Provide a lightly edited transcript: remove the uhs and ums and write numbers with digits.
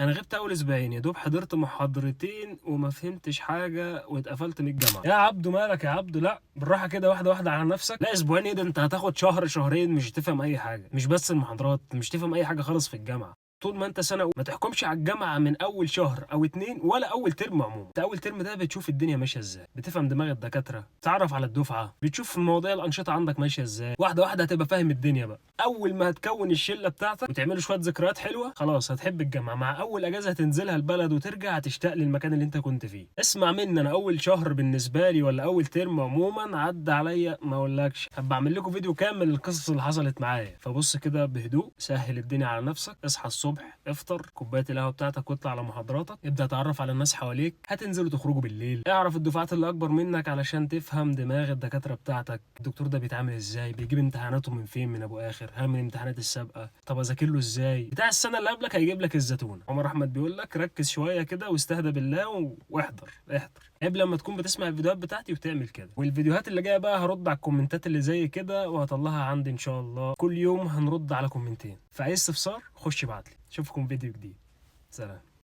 انا غبت اول اسبوعين يا دوب، حضرت محاضرتين وما فهمتش حاجه واتقفلت من الجامعه. يا عبدو مالك يا عبدو؟ لا بالراحه كده، واحده واحده على نفسك. لا اسبوعين ايه ده؟ انت هتاخد شهر شهرين مش هتفهم اي حاجه، مش بس المحاضرات، مش تفهم اي حاجه خالص في الجامعه. طول ما انت سنه ما تحكمش على الجامعه من اول شهر او اتنين ولا اول ترم. عموما انت اول ترم ده بتشوف الدنيا ماشيه ازاي، بتفهم دماغ الدكاتره، تعرف على الدفعه، بتشوف مواضيع الانشطه عندك ماشيه ازاي. واحده واحده هتبقى فاهم الدنيا بقى. اول ما هتكون الشله بتاعتك وتعملوا شويه ذكريات حلوه، خلاص هتحب الجامعه. مع اول اجازه هتنزلها البلد وترجع هتشتاق للمكان اللي انت كنت فيه. اسمع مني، انا اول شهر بالنسبه لي ولا اول ترم عموما عدى عليا ما اقولكش. هبقى اعمل لكم فيديو كامل القصص اللي حصلت معايا. فبص كده بهدوء، سهل الدنيا على نفسك، اصحى الصبح، افطر كوبايه القهوه بتاعتك واطلع على محاضراتك، ابدا اتعرف على الناس حواليك، هتنزلوا تخرجوا بالليل، اعرف الدفعات اللي اكبر منك علشان تفهم دماغ الدكاتره بتاعتك، الدكتور ده بيتعامل ازاي، بيجيب امتحاناته من فين، من ابو اخر، هل من الامتحانات السابقه، طب اذاكر له ازاي. بتاع السنه اللي قبلك هيجيب لك الزتونه. عمر احمد بيقول لك ركز شويه كده واستهدى بالله واحضر عيب لما تكون بتسمع الفيديوهات بتاعتي وتعمل كده. والفيديوهات اللي جايه بقى هرد على الكومنتات اللي زي كده وهطلعها عندي ان شاء الله. كل يوم هنرد على كومنتين، فعايز استفسار خش ابعتلي. اشوفكم فيديو جديد. سلام.